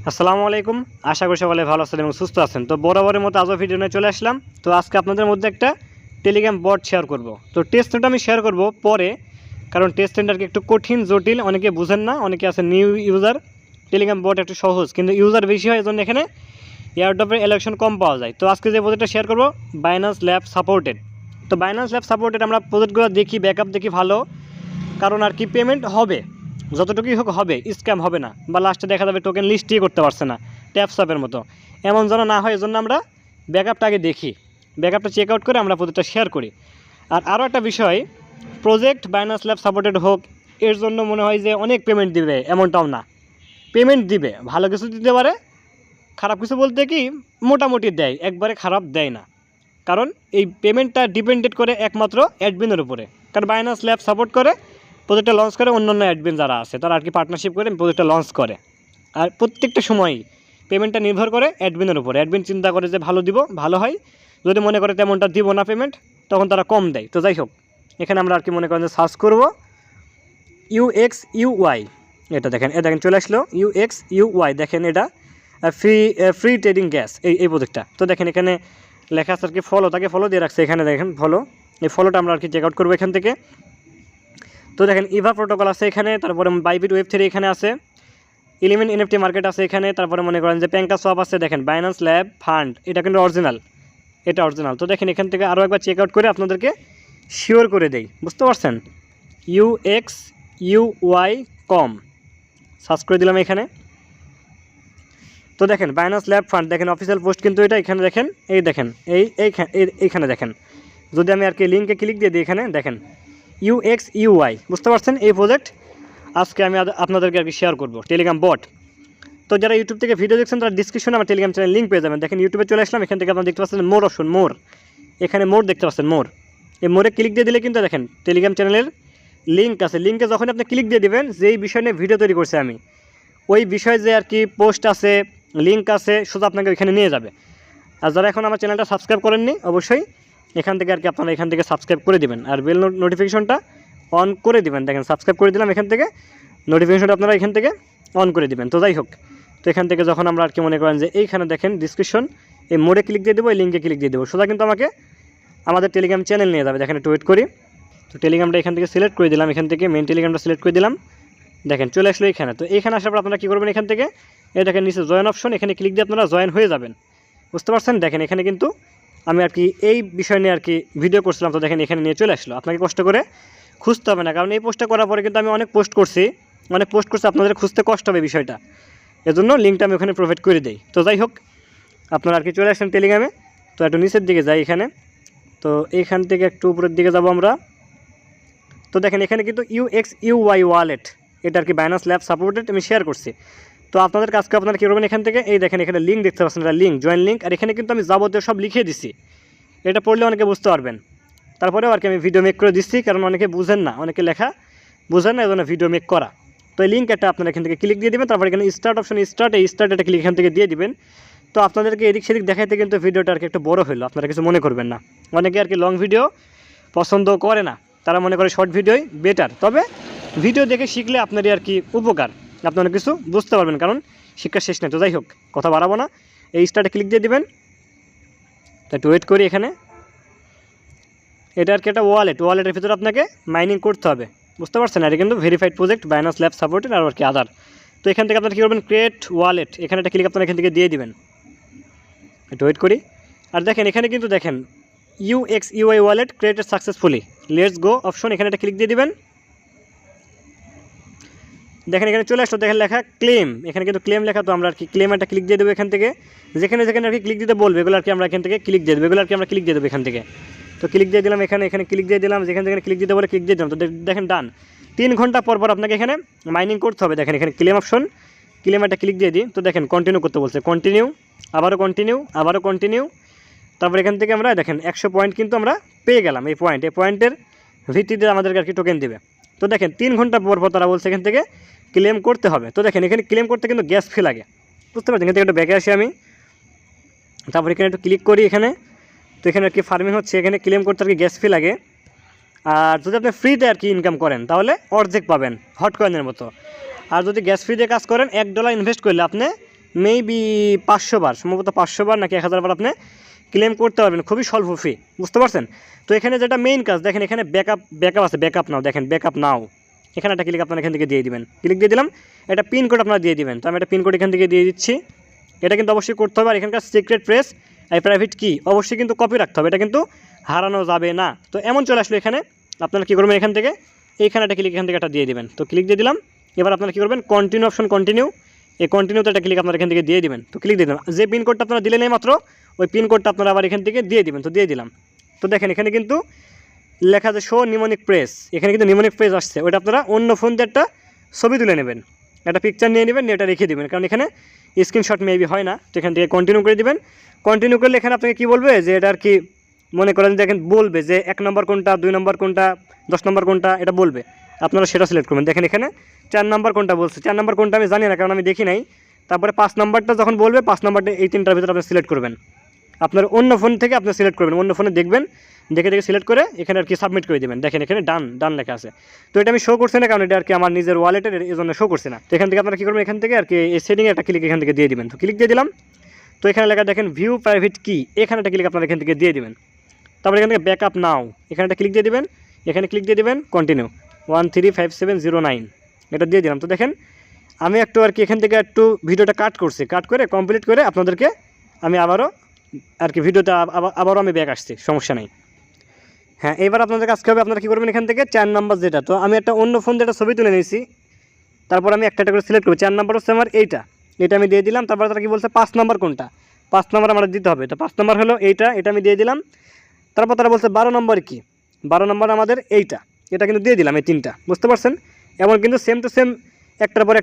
আসসালামু আলাইকুম। আশা করি সকলে ভালো আছেন এবং সুস্থ আছেন। তো বরাবরের মতো আজও ভিডিও নিয়ে চলে আসলাম। তো আজকে আপনাদের মধ্যে একটা টেলিগ্রাম বট শেয়ার করব। তো টেস্ট নেটটা আমি শেয়ার করব পরে, কারণ টেস্ট নেট আর কি একটু কঠিন জটিল, অনেকে বুঝেন না, অনেকে আছে নিউ ইউজার। টেলিগ্রাম বট একটু সহজ, কিন্তু ইউজার বেশি হয়, এজন্য এখানে এয়ারড্রপের ইলেকশন কম পাওয়া যায়। তো আজকে যে প্রজেক্টটা শেয়ার করব বাইন্যান্স ল্যাব সাপোর্টেড। তো বাইন্যান্স ল্যাব সাপোর্টেড আমরা প্রজেক্টগুলো দেখি, ব্যাকআপ দেখি ভালো, কারণ আর কি পেমেন্ট হবে, যতটুকুই হোক হবে, স্ক্যাম হবে না, বা লাস্টে দেখা যাবে টোকেন লিস্টই করতে পারছে না ট্যাপসাপের মতো, এমন যেন না হয়। এজন্য আমরা ব্যাকআপটা আগে দেখি, ব্যাকআপটা চেক আউট করে আমরা প্রজেক্টটা শেয়ার করি। আর আরও একটা বিষয়, প্রজেক্ট বাইন্যান্স ল্যাব সাপোর্টেড হোক, এর জন্য মনে হয় যে অনেক পেমেন্ট দিবে এমনটাও না। পেমেন্ট দিবে, ভালো কিছু দিতে পারে, খারাপ কিছু বলতে কি মোটামুটি দেয়, একবারে খারাপ দেয় না। কারণ এই পেমেন্টটা ডিপেন্ডেড করে একমাত্র অ্যাডমিনের উপরে, কারণ বাইন্যান্স ল্যাব সাপোর্ট করে, প্রজেক্টটা লঞ্চ করে অন্যান্য অ্যাডমিন যারা আছে তারা আর কি পার্টনারশিপ করে প্রজেক্টটা লঞ্চ করে। আর প্রত্যেকটা সময়ই পেমেন্টটা নির্ভর করে অ্যাডমিনের উপরে। অ্যাডমিন চিন্তা করে যে ভালো দিব, ভালো হয়। যদি মনে করে তেমনটা দিব না পেমেন্ট, তখন তারা কম দেয়। তো যাই হোক, এখানে আমরা আর কি মনে করেন যে সার্চ করবো UXUY, এটা দেখেন, দেখেন চলে আসলো UXUY, দেখেন এটা ফ্রি ট্রেডিং গ্যাস, এই প্রজেক্টটা। তো দেখেন এখানে লেখা আছে আর কি ফলো, তাকে ফলো দিয়ে রাখছে, এখানে দেখেন ফলো, এই ফলোটা আমরা আর কি চেক আউট করবো এখান থেকে। তো দেখেন ইভা প্রোটোকল আছে এখানে, তারপরে বাইবিট ওয়েব 3 এখানে আছে, এলিমেন্ট NFT মার্কেট আছে এখানে, তারপরে মনে করেন যে প্যাঙ্কা সোয়াপ আছে, দেখেন বাইন্যান্স ল্যাব ফান্ড, এটা কিন্তু অরিজিনাল, এটা অরিজিনাল। তো দেখেন এখান থেকে আরও একবার চেক আউট করে আপনাদেরকে শিওর করে দেই, বুঝতে পারছেন। UXUY কম সার্চ করে দিলাম এখানে। তো দেখেন বাইন্যান্স ল্যাব ফান্ড, দেখেন অফিসিয়াল পোস্ট কিন্তু এটা, এখানে দেখেন, এই দেখেন এইখানে দেখেন। যদি আমি আর কি লিঙ্কে ক্লিক দিয়ে দিই, এখানে দেখেন UXUY, বুঝতে পারছেন। এই প্রজেক্ট আজকে আমি আপনাদেরকে আর কি শেয়ার করবো, টেলিগ্রাম বট। তো যারা ইউটিউব থেকে ভিডিও দেখছেন তারা ডিসক্রিপশনে আমার টেলিগ্রাম চ্যানেল লিঙ্ক পেয়ে যাবেন। দেখেন ইউটিউবে চলে আসলাম, এখান থেকে আপনারা দেখতে পাচ্ছেন মোর অপশন, মোর, এখানে মোর দেখতে পাচ্ছেন, মোর, এই মোরে ক্লিক দিয়ে দিলে কিন্তু দেখেন টেলিগ্রাম চ্যানেলের লিঙ্ক আছে। লিঙ্কে যখন আপনি ক্লিক দিয়ে দেবেন, যেই বিষয় নিয়ে ভিডিও তৈরি করছে আমি, ওই বিষয়ে যে আর কি পোস্ট আছে, লিঙ্ক আছে, শুধু আপনাকে ওইখানে নিয়ে যাবে। আর যারা এখন আমার চ্যানেলটা সাবস্ক্রাইব করেননি, অবশ্যই এখান থেকে আর কি আপনারা এখান থেকে সাবস্ক্রাইব করে দেবেন, আর বেল নোটিফিকেশনটা অন করে দিবেন। দেখেন সাবস্ক্রাইব করে দিলাম, এখান থেকে নোটিফিকেশনটা আপনারা এখান থেকে অন করে দিবেন। তো যাই হোক, তো এখান থেকে যখন আমরা আর কি মনে করেন যে এইখানে দেখেন ডিসক্রিপশন, এই মোড়ে ক্লিক দিয়ে দেবো, এই লিঙ্কে ক্লিক দিয়ে দেবো, সোজা কিন্তু আমাকে আমাদের টেলিগ্রাম চ্যানেল নিয়ে যাবে। দেখেন একটু ওয়েট করি। তো টেলিগ্রামটা এখান থেকে সিলেক্ট করে দিলাম, এখান থেকে মেন টেলিগ্রামটা সিলেক্ট করে দিলাম, দেখেন চলে আসলো এখানে। তো এখানে আসার পর আপনারা কী করবেন, এখান থেকে এই দেখেন নিচে জয়েন অপশন, এখানে ক্লিক দিয়ে আপনারা জয়েন হয়ে যাবেন, বুঝতে পারছেন। দেখেন এখানে কিন্তু আমি আর কি এই বিষয় নিয়ে আর কি ভিডিও করছিলাম, তো দেখেন এখানে নিয়ে চলে আসলো। আপনাকে কষ্ট করে খুঁজতে হবে না, কারণ এই পোস্টটা করার পরে কিন্তু আমি অনেক পোস্ট করছি, আপনাদের খুঁজতে কষ্ট হবে বিষয়টা, এজন্য লিঙ্কটা আমি ওখানে প্রোভাইড করে দিই। তো যাই হোক, আপনারা আর কি চলে আসেন টেলিগ্রামে। তো একটু নিচের দিকে যাই এখানে, তো এইখান থেকে একটু উপরের দিকে যাব আমরা। তো দেখেন এখানে কিন্তু UXUY ওয়ালেট, এটা আর কি বাইন্যান্স ল্যাব সাপোর্টেড, আমি শেয়ার করছি। তো আপনাদের কাজকে আপনারা কী করবেন, এখান থেকে এই দেখেন এখানে লিঙ্ক দেখতে পাচ্ছেন, এটা লিঙ্ক, জয়েন লিঙ্ক, আর এখানে কিন্তু আমি যাবতীয় সব লিখে দিছি, এটা পড়লে অনেকে বুঝতে পারবেন। তারপরেও আর কি আমি ভিডিও মেক করে দিচ্ছি, কারণ অনেকে বুঝেন না, অনেকে লেখা বুঝেন না, এই জন্য ভিডিও মেক করা। তো এই লিঙ্ক একটা আপনারা এখান থেকে ক্লিক দিয়ে দেবেন, তারপর এখানে স্টার্ট অপশন, স্টার্ট একটা ক্লিক এখান থেকে দিয়ে দিবেন। তো আপনাদেরকে এদিক সেদিক দেখাইতে কিন্তু ভিডিওটা আর কি একটু বড় হলো, আপনারা কিছু মনে করবেন না। অনেকে আর কি লং ভিডিও পছন্দ করে না, তারা মনে করে শর্ট ভিডিওই বেটার। তবে ভিডিও দেখে শিখলে আপনারই আর কি উপকার, আপনি অনেক কিছু বুঝতে পারবেন, কারণ শিক্ষা শেষ নেই। তো যাই হোক, কথা বাড়াবো না, এই স্টার্টে ক্লিক দিয়ে দেবেন। তো একটু ওয়েট করি এখানে। এটা আর কি একটা ওয়ালেটের ভিতরে আপনাকে মাইনিং করতে হবে, বুঝতে পারছেন। এটা কিন্তু verified project, Binance lab supported, আর কি আদার। তো এখান থেকে আপনারা কী করবেন, ক্রিয়েট ওয়ালেট, এখানে একটা ক্লিক আপনারা এখান থেকে দিয়ে দিবেন। একটু ওয়েট করি। আর দেখেন এখানে কিন্তু দেখেন UXUY wallet created successfully, let's go option, এখানে একটা ক্লিক দিয়ে দিবেন। দেখেন এখানে চলে আসলো, দেখেন লেখা ক্লেম, এখানে কিন্তু ক্লেম লেখা। তো আমরা আর কি ক্লেম একটা ক্লিক দিয়ে দেবো এখান থেকে, যেখানে আর কি ক্লিক দিতে বলবে এগুলো আর কি আমরা এখান থেকে ক্লিক দিয়ে দেবো, এগুলো আর কি আমরা ক্লিক দিয়ে দেবো এখান থেকে। তো ক্লিক দিয়ে দিলাম, এখানে ক্লিক দিয়ে দিলাম, যেখানে ক্লিক দিতে বলে ক্লিক দিয়ে দিলাম। তো দেখেন ডান। 3 ঘন্টা পর আপনাকে এখানে মাইনিং করতে হবে। দেখেন এখানে ক্লেম অপশন, ক্লেম একটা ক্লিক দিয়ে দিই। তো দেখেন কন্টিনিউ করতে বলছে, কন্টিনিউ, আবারও কন্টিনিউ। তারপর এখান থেকে আমরা দেখেন 100 পয়েন্ট কিন্তু আমরা পেয়ে গেলাম। এই পয়েন্টের ভিত্তিতে আমাদেরকে আর কি টোকেন দেবে। তো দেখেন 3 ঘন্টা পর তারা বলছে এখান থেকে ক্লেম করতে হবে। তো দেখেন এখানে ক্লেম করতে কিন্তু গ্যাস ফি লাগে, বুঝতে পারছেন। এখান থেকে একটু ব্যাকে আসি আমি, তারপর এখানে একটু ক্লিক করি এখানে। তো এখানে আর কি ফার্মিং হচ্ছে, এখানে ক্লেম করতে আর কি গ্যাস ফি লাগে। আর যদি আপনি ফ্রিতে আর কি ইনকাম করেন তাহলে অর্ধেক পাবেন, হট কয়েনের মতো। আর যদি গ্যাস ফ্রি দিয়ে কাজ করেন, $1 ইনভেস্ট করলে আপনি মেবি 500 বার, সম্ভবত 500 বার নাকি 1000 বার আপনি ক্লেম করতে পারবেন, খুবই স্বল্প ফি, বুঝতে পারছেন। তো এখানে যেটা মেইন কাজ দেখেন, এখানে ব্যাকআপ আছে, ব্যাকআপ নাও, দেখেন ব্যাকআপ নাও, এখানে একটা ক্লিক আপনারা এখান থেকে দিয়ে দিবেন, ক্লিক দিয়ে দিলাম, এটা পিন কোড আপনারা দিয়ে দিবেন। তো আমি একটা পিন কোড এখান থেকে দিয়ে দিচ্ছি, এটা কিন্তু অবশ্যই করতে হবে। আর এখানকার সিক্রেট প্রেস এই প্রাইভেট কি অবশ্যই কিন্তু কপি রাখতে হবে, এটা কিন্তু হারানো যাবে না। তো এমন চলে আসলো, এখানে আপনারা কী করবেন, এখান থেকে এইখানে একটা ক্লিক এখান থেকে একটা দিয়ে দিবেন। তো ক্লিক দিয়ে দিলাম, এবার আপনারা কী করবেন, কন্টিনিউ অপশন, কন্টিনিউ, এই কন্টিনিউতে একটা ক্লিক আপনারা এখান থেকে দিয়ে দিবেন। তো ক্লিক দিয়ে দিলাম, যে পিন কোডটা আপনারা দিলেন এই মাত্র ওই পিন কোডটা আপনারা আবার এখান থেকে দিয়ে দিবেন। তো দিয়ে দিলাম, তো দেখেন এখানে কিন্তু লেখা আছে শো নিমোনিক প্রেস, এখানে কিন্তু নিমোনিক প্রেস আসছে, ওইটা আপনারা অন্য ফোন দিয়ে একটা ছবি তুলে নেবেন, একটা পিকচার নিয়ে নেবেন, নিয়ে এটা রেখে দেবেন, কারণ এখানে স্ক্রিনশট মেবি হয় না। তো এখান থেকে কন্টিনিউ করে দেবেন। কন্টিনিউ করলে এখানে আপনাকে কী বলবে, যে এটা আর কি মনে করেন দেখেন বলবে যে 1 নম্বর কোনটা, 2 নম্বর কোনটা, 10 নম্বর কোনটা, এটা বলবে, আপনারা সেটা সিলেক্ট করবেন। দেখেন এখানে 4 নম্বর কোনটা বলছে, 4 নম্বর কোনটা আমি জানি না, কারণ আমি দেখি নাই। তারপরে 5 নম্বরটা যখন বলবে, 5 নম্বরটা এই 3টার ভিতরে আপনি সিলেক্ট করবেন, আপনার অন্য ফোন থেকে আপনি সিলেক্ট করবেন, অন্য ফোনে দেখবেন, দেখে সিলেক্ট করে এখানে আর কি সাবমিট করে দেবেন। দেখেন এখানে ডান লেখা আছে। তো এটা আমি শো করছে না, কারণ এটা আর কি আমার নিজের ওয়ালেটের, এই জন্য শো করছে না। তো এখান থেকে আপনারা কী করবেন, এখান থেকে আর কি এই সেটিংয়ে একটা ক্লিক এখান থেকে দিয়ে দিবেন। তো ক্লিক দিয়ে দিলাম, তো এখানে লেখা দেখেন ভিউ প্রাইভেট কি, এখানে একটা ক্লিক আপনারা এখান থেকে দিয়ে দিবেন। তারপরে এখান থেকে ব্যাকআপ নাও, এখানে একটা ক্লিক দিয়ে দিবেন, এখানে ক্লিক দিয়ে দিবেন, কন্টিনিউ 135709 এটা দিয়ে দিলাম। তো দেখেন আমি একটু আর কি এখান থেকে একটু ভিডিওটা কাট করে কমপ্লিট করে আপনাদেরকে আমি আবারও আর কি ভিডিওতে আবারও আমি ব্যাক আসছি, সমস্যা নেই। হ্যাঁ, এবার আপনাদের কাজ হবে, আপনারা কী করবেন, এখান থেকে 4 নম্বর যেটা, তো আমি একটা অন্য ফোন যেটা ছবি তুলে নিয়েছি, তারপর আমি একটা করে সিলেক্ট করবো। 4 নম্বর হচ্ছে আমার এটা আমি দিয়ে দিলাম। তারপর তারা কী বলছে 5 নম্বর কোনটা, 5 নম্বর আমার দিতে হবে। তো 5 নম্বর হলো এটা আমি দিয়ে দিলাম। তারপর তারা বলছে 12 নম্বর কি, 12 নম্বর আমাদের এটা কিন্তু দিয়ে দিলাম, এই 3টা, বুঝতে পারছেন। এমন কিন্তু সেম টু সেম একটার পর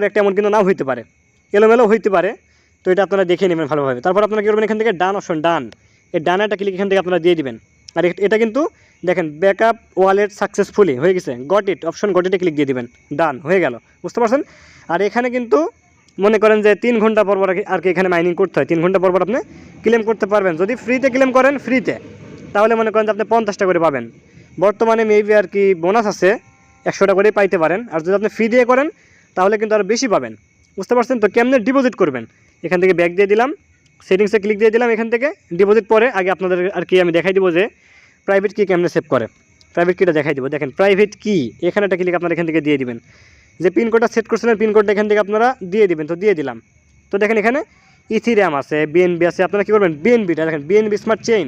একটা এমন কিন্তু নাও হইতে পারে, এলোমেলো হইতে পারে। তো এটা আপনারা দেখে নেবেন ভালোভাবে। তারপর আপনারা কী করবেন, এখান থেকে ডান অপশন, এই ডানে একটা ক্লিক এখান থেকে আপনারা দিয়ে দিবেন। আর এটা কিন্তু দেখেন ব্যাকআপ ওয়ালেট সাকসেসফুলি হয়ে গেছে, গট ইটে ক্লিক দিয়ে দিবেন, ডান হয়ে গেল, বুঝতে পারছেন। আর এখানে কিন্তু মনে করেন যে 3 ঘন্টা পর আর কি এখানে মাইনিং করতে হয়, 3 ঘন্টা পর আপনি ক্লেম করতে পারবেন। যদি ফ্রিতে ক্লেম করেন, ফ্রিতে, তাহলে মনে করেন যে আপনি 50 টাকা করে পাবেন। বর্তমানে মেবি আর কি বোনাস আছে, 100 টাকা করেই পাইতে পারেন। আর যদি আপনি ফ্রি দিয়ে করেন তাহলে কিন্তু আরও বেশি পাবেন, বুঝতে পারছেন। তো কেমনে ডিপোজিট করবেন, এখান থেকে ব্যাক দিয়ে দিলাম, সেটিংসে ক্লিক দিয়ে দিলাম, এখান থেকে ডিপোজিট পরে আগে আপনাদের আর কি আমি দেখাই দিব যে প্রাইভেট কি কেমনে সেভ করে, প্রাইভেট কিটা দেখাই দিব। দেখেন প্রাইভেট কি, এখানে একটা ক্লিক আপনারা এখান থেকে দিয়ে দিবেন, যে পিন কোডটা সেট করছিলেন পিন কোডটা এখান থেকে আপনারা দিয়ে দিবেন। তো দিয়ে দিলাম। তো দেখেন এখানে ইথিরিয়াম আছে, বিএনবি আছে, আপনারা কী করবেন, বিএনবিটা দেখেন, বিএনবি স্মার্ট চেইন,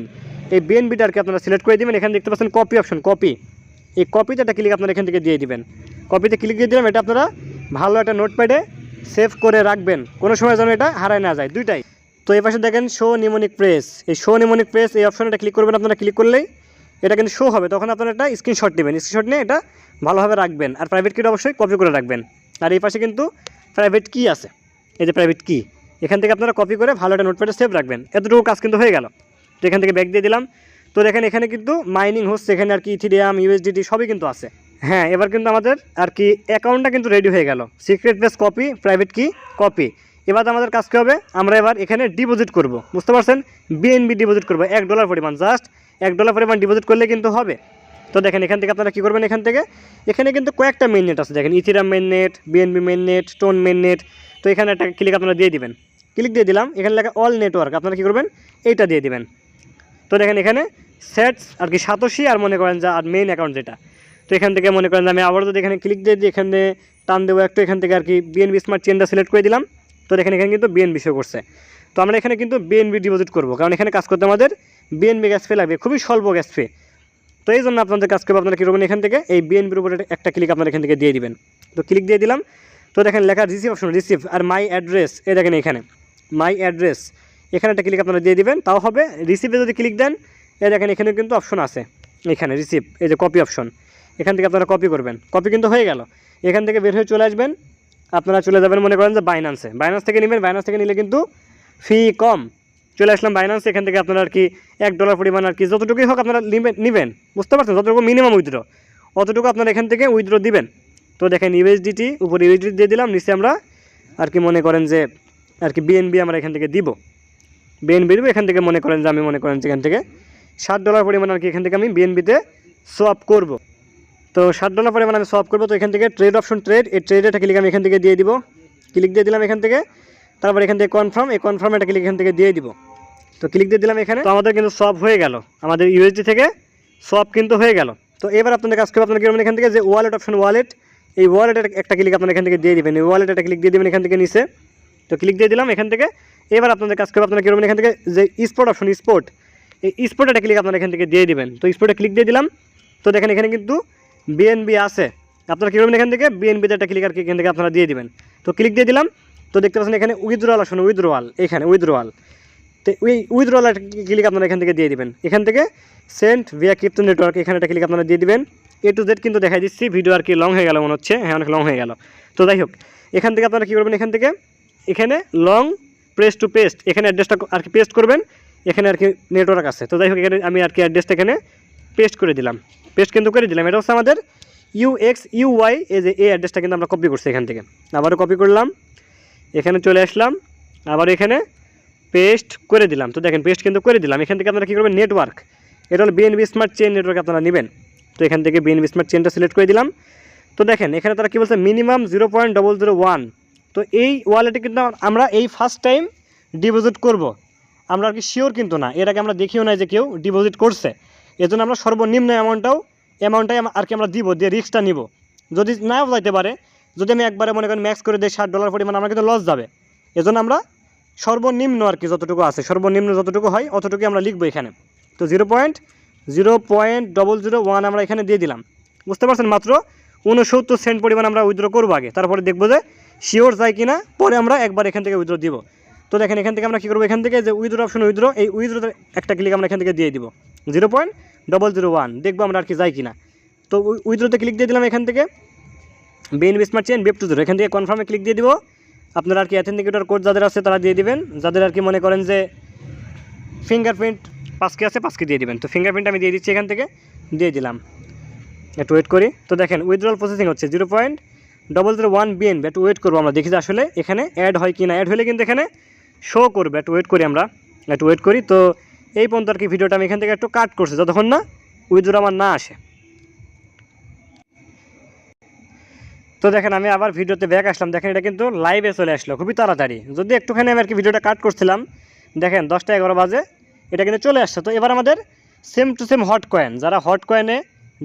এই বিএনবিটা আর কি আপনারা সিলেক্ট করে দেবেন। এখানে দেখতে পাচ্ছেন কপি অপশন, এই কপিতে একটা ক্লিক আপনারা এখান থেকে দিয়ে দিবেন। কপিতে ক্লিক দিয়ে দিলাম, এটা আপনারা ভালো একটা নোটপ্যাডে সেভ করে রাখবেন, কোনো সময় যেন এটা হারায় না যায়, দুইটাই। তো এই পাশে দেখেন শো নিমোনিক প্রেস, এই শো নিমোনিক প্রেস এই অপশনটা ক্লিক করবেন। আপনারা ক্লিক করলেই এটা কিন্তু শো হবে, তখন আপনারা একটা স্ক্রিনশট নেবেন, স্ক্রিনশট নিয়ে এটা ভালোভাবে রাখবেন। আর প্রাইভেট কিটা অবশ্যই কপি করে রাখবেন। আর এই পাশে কিন্তু প্রাইভেট কি আছে, এই যে প্রাইভেট কি, এখান থেকে আপনারা কপি করে ভালো একটা নোটপ্যাডে সেভ রাখবেন। এতটুকু কাজ কিন্তু হয়ে গেল। তো এখান থেকে ব্যাক দিয়ে দিলাম। তো দেখেন এখানে কিন্তু মাইনিং হচ্ছে, এখানে আর কি ইথিরিয়াম, ইউএসডিটি সবই কিন্তু আছে। হ্যাঁ, এবার কিন্তু আমাদের আর কি অ্যাকাউন্টটা কিন্তু রেডি হয়ে গেল, সিক্রেট প্রেস কপি, প্রাইভেট কি কপি। এবার আমাদের কাজ কী হবে, আমরা এবার এখানে ডিপোজিট করব, বুঝতে পারছেন, বিএনবি ডিপোজিট করবো $1 পরিমাণ, জাস্ট $1 পরিমাণ ডিপোজিট করলে কিন্তু হবে। তো দেখেন এখান থেকে আপনারা কী করবেন, এখানে কিন্তু কয়েকটা মেইননেট আছে, দেখেন ethereum mainnet, BNB mainnet, stone mainnet. তো এখানে একটা ক্লিক আপনারা দিয়ে দিবেন, ক্লিক দিয়ে দিলাম, এখানে লেখা অল নেটওয়ার্ক, আপনারা কী করবেন, এইটা দিয়ে দিবেন। তো দেখেন এখানে সেটস আর কি সাতোশি, আর মনে করেন যে আর মেইন অ্যাকাউন্ট যেটা। তো এখান থেকে মনে করেন যে আমি আবার যদি এখানে ক্লিক দিয়ে দিই, এখানে টান দেবো একটু, এখান থেকে আর কি বিএনবি স্মার্ট চেনটা সিলেক্ট করে দিলাম। তো দেখেন এখানে কিন্তু বিএনবি শো করছে। তো আমরা এখানে কিন্তু বিএনবি ডিপোজিট করবো, কারণ এখানে কাজ করতে আমাদের বিএনবি গ্যাস ফি লাগবে, খুবই স্বল্প গ্যাস ফি। তো এই জন্য আপনাদের কাজ করবে, আপনারা কী করবেন, এখান থেকে এই বিএনবির উপরে একটা ক্লিক আপনারা এখান থেকে দিয়ে দিবেন। তো ক্লিক দিয়ে দিলাম। তো দেখেন লেখা রিসিভ অপশন, রিসিভ আর মাই অ্যাড্রেস, এই দেখেন এখানে মাই অ্যাড্রেস, এখানে একটা ক্লিক আপনারা দিয়ে দিবেন, তাও হবে। রিসিভে যদি ক্লিক দেন, এই দেখেন এখানে কিন্তু অপশন আছে, এখানে রিসিভ, এই যে কপি অপশন, এখান থেকে আপনারা কপি করবেন। কপি কিন্তু হয়ে গেল। এখান থেকে বের হয়ে চলে আসবেন, আপনারা চলে যাবেন মনে করেন যে বাইন্যান্স থেকে নেবেন। বাইন্যান্স থেকে নিলে কিন্তু ফি কম। চলে আসলাম বাইন্যান্স, এখান থেকে আপনারা আর কি $1 পরিমাণ আর কি যতটুকুই হোক আপনারা নেবেন, বুঝতে পারছেন, যতটুকু মিনিমাম উইথড্র অতটুকু আপনারা এখান থেকে উইথড্র দিবেন। তো দেখেন ইউএসডিটি, উপরে ইউএসডিটি দিয়ে দিলাম, নিচে আমরা আর কি মনে করেন যে আর কি বিএনবি আমরা এখান থেকে দিব, বিএনবি দিব। এখান থেকে মনে করেন যে আমি মনে করেন যে এখান থেকে $7 পরিমাণ আর কি এখান থেকে আমি বিএনবিতে সোয়াপ করব। তো $7 পরিমাণ আমি সোয়াপ করবো। তো এখান থেকে ট্রেড অপশন, এই ট্রেডেটা ক্লিক আমি এখান থেকে দিয়ে দিব। ক্লিক দিয়ে দিলাম এখান থেকে, তারপর এখান থেকে কনফার্ম, এই কনফার্ম একটা ক্লিক এখান থেকে দিয়ে দিব। তো ক্লিক দিয়ে দিলাম এখানে, তো আমাদের কিন্তু সব হয়ে গেল, আমাদের ইউএসডি থেকে সব কিন্তু হয়ে গেল। তো এবার আপনাদের কাজ করবে, আপনারা কী করবেন এখান থেকে যে ওয়ালেট অপশন, ওয়ালেট, এই ওয়ালেটের একটা ক্লিক আপনারা এখান থেকে দিয়ে দিবেন, এই ওয়ালেট একটা ক্লিক দিয়ে দেবেন এখান থেকে নিচে। তো ক্লিক দিয়ে দিলাম এখান থেকে। এবার আপনাদের কাজ করবে, আপনারা কী করবেন এখান থেকে যে স্পোর্ট অপশন, স্পোর্ট, এই স্পোর্ট একটা ক্লিক আপনারা এখান থেকে দিয়ে দিবেন। তো স্পোর্টে ক্লিক দিয়ে দিলাম। তো দেখেন এখানে কিন্তু বিএনবি আছে, আপনারা কী করবেন এখান থেকে বিএনবিতে একটা ক্লিক আর কি এখান থেকে আপনারা দিয়ে দিবেন। তো ক্লিক দিয়ে দিলাম। তো দেখতে পাচ্ছেন এখানে উইথড্রয়াল অপশন, উইথড্রয়াল, এখানে উইথড্রয়াল, তো উইথড্রয়াল একটা ক্লিক আপনারা এখান থেকে দিয়ে দিবেন। এখান থেকে সেন্ড ভিয়া ক্রিপ্টো নেটওয়ার্ক, এখানে একটা ক্লিক আপনারা দিয়ে দিবেন। A to Z কিন্তু দেখাই দিচ্ছি, ভিডিও আর কি লং হয়ে গেল মনে হচ্ছে, হ্যাঁ অনেক লং হয়ে গেল। তো যাই হোক, এখান থেকে আপনারা কী করবেন এখান থেকে এখানে লং প্রেস টু পেস্ট, এখানে অ্যাড্রেসটা আর কি পেস্ট করবেন, এখানে আর কি নেটওয়ার্ক আছে। তো যাই হোক, এখানে আমি আর কি অ্যাড্রেসটা এখানে পেস্ট করে দিলাম, পেস্ট কিন্তু করে দিলাম। এটা হচ্ছে আমাদের UXUY, এই যে এই অ্যাড্রেসটা কিন্তু আমরা কপি করছি এখান থেকে, আবারও কপি করলাম, এখানে চলে আসলাম, আবার এখানে পেস্ট করে দিলাম। তো দেখেন পেস্ট কিন্তু করে দিলাম। এখান থেকে আপনারা কী করবেন নেটওয়ার্ক, এটা হলো BNB স্মার্ট চেইন নেটওয়ার্ক আপনারা নেবেন। তো এখান থেকে BNB স্মার্ট চেইনটা সিলেক্ট করে দিলাম। তো দেখেন এখানে তারা কী বলছে, মিনিমাম 0.001। তো এই ওয়ালেটে কিন্তু আমরা এই ফার্স্ট টাইম ডিপোজিট করব, আমরা আর কি শিওর কিন্তু না, এর আগে আমরা দেখিও না যে কেউ ডিপোজিট করছে, এজন্য আমরা সর্বনিম্ন অ্যামাউন্টটাই আর কি আমরা দিব, দিয়ে রিস্কটা নিব। যদি নাও যাইতে পারে, যদি আমি একবারে মনে করেন ম্যাক্স করে দিই $60 পরিমাণ, আমরা কিন্তু লস যাবে। এজন্য আমরা সর্বনিম্ন আর কি যতটুকু আছে, সর্বনিম্ন যতটুকু হয় অতটুকু আমরা লিখবো এখানে। তো 0.001 আমরা এখানে দিয়ে দিলাম, বুঝতে পারছেন। মাত্র 69 সেন্ট পরিমাণ আমরা উইথড্র করবো আগে, তারপরে দেখবো যে শিওর যায় কিনা, পরে আমরা একবার এখান থেকে উইথড্র দিব। তো দেখেন এখান থেকে আমরা কী করবো, এখান থেকে যে উইথড্র অপশন, উইথড্র, এই উইথড্রোতে একটা ক্লিক আমরা এখান থেকে দিয়ে দিব 0.001, দেখবো আমরা আর কি যায় কিনা। তো উইথড্রোতে ক্লিক দিয়ে দিলাম এখান থেকে, BNB স্মার্ট চেইন Web 2.0, এখান থেকে কনফার্মে ক্লিক দিয়ে দিব। আপনারা আর কি অ্যাথেন্টিকেটর কোড যাদের আছে তারা দিয়ে দিবেন, যাদের আর কি মনে করেন যে ফিঙ্গারপ্রিন্ট 5K আছে 5K দিয়ে দিবেন। তো ফিঙ্গারপ্রিন্ট আমি দিয়ে দিচ্ছি, এখান থেকে দিয়ে দিলাম, একটু ওয়েট করি। তো দেখেন উইথড্রল প্রসেসিং হচ্ছে 0.001 BNB, একটু ওয়েট করবো আমরা, দেখি যে আসলে এখানে অ্যাড হয় কি না। অ্যাড হলে কিন্তু এখানে শো করবে, একটু ওয়েট করি আমরা, একটু ওয়েট করি। তো এই পর্যন্ত আর কি ভিডিওটা আমি এখান থেকে একটু কাট করছি, যতক্ষণ না উইথড্র আমার না আসে। তো দেখেন আমি আবার ভিডিওতে ব্যাক আসলাম, দেখেন এটা কিন্তু লাইভে চলে আসলো খুবই তাড়াতাড়ি। যদি একটুখানি আমি আর কি ভিডিওটা কাট করছিলাম, দেখেন 10টা 11 বাজে এটা কিন্তু চলে আসছে। তো এবার আমাদের same to same hot coin, যারা হট কয়েনে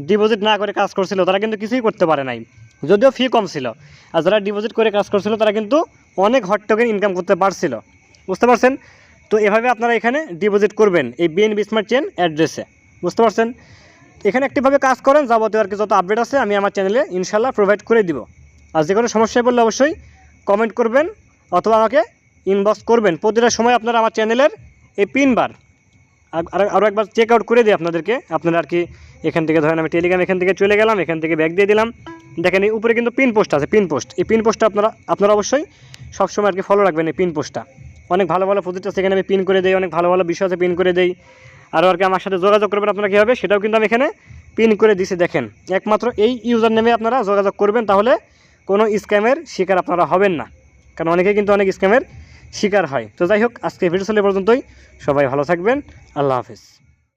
ডিপোজিট না করে কাজ করছিল তারা কিন্তু কিছুই করতে পারে নাই, যদিও ফি কম ছিল। আর যারা ডিপোজিট করে কাজ করছিল তারা কিন্তু অনেক হট টোকেন ইনকাম করতে পারছিল, বুঝতে পারছেন। তো এভাবে আপনারা এখানে ডিপোজিট করবেন এই BNB স্মার্ট চেইন অ্যাড্রেসে, বুঝতে পারছেন। এখানে একটিভাবে কাজ করেন, যাবতীয় আর কি যত আপডেট আছে আমি আমার চ্যানেলে ইনশাল্লাহ প্রোভাইড করে দিব। আর যে কোনো সমস্যায় পড়লে অবশ্যই কমেন্ট করবেন অথবা আমাকে ইনবক্স করবেন। প্রতিটা সময় আপনারা আমার চ্যানেলের এই পিনবার আরও একবার চেক আউট করে দিই আপনাদেরকে। আপনারা আর কি এখান থেকে ধরেন আমি টেলিগ্রাম এখান থেকে চলে গেলাম, এখান থেকে ব্যাক দিয়ে দিলাম, দেখেন এই উপরে কিন্তু পিন পোস্ট আছে, পিন পোস্ট, এই পিন পোস্টটা আপনারা অবশ্যই সবসময় আর কি ফলো রাখবেন। এই পিন পোস্টটা অনেক ভালো ভালো প্রজেক্ট আছে, এখানে আমি পিন করে দিই, অনেক ভালো ভালো বিষয় আছে পিন করে দিই। আরও আর কি আমার সাথে যোগাযোগ করবেন আপনারা কীভাবে, সেটাও কিন্তু আমি এখানে পিন করে দিছি। দেখেন একমাত্র এই ইউজার নেমে আপনারা যোগাযোগ করবেন, তাহলে কোনো স্ক্যামের শিকার আপনারা হবেন না, কারণ অনেকেই কিন্তু অনেক স্ক্যামের শিকার হয়। তো যাই হোক, আজকে ভিডিও চলে পর্যন্তই, সবাই ভালো থাকবেন, আল্লাহ হাফেজ।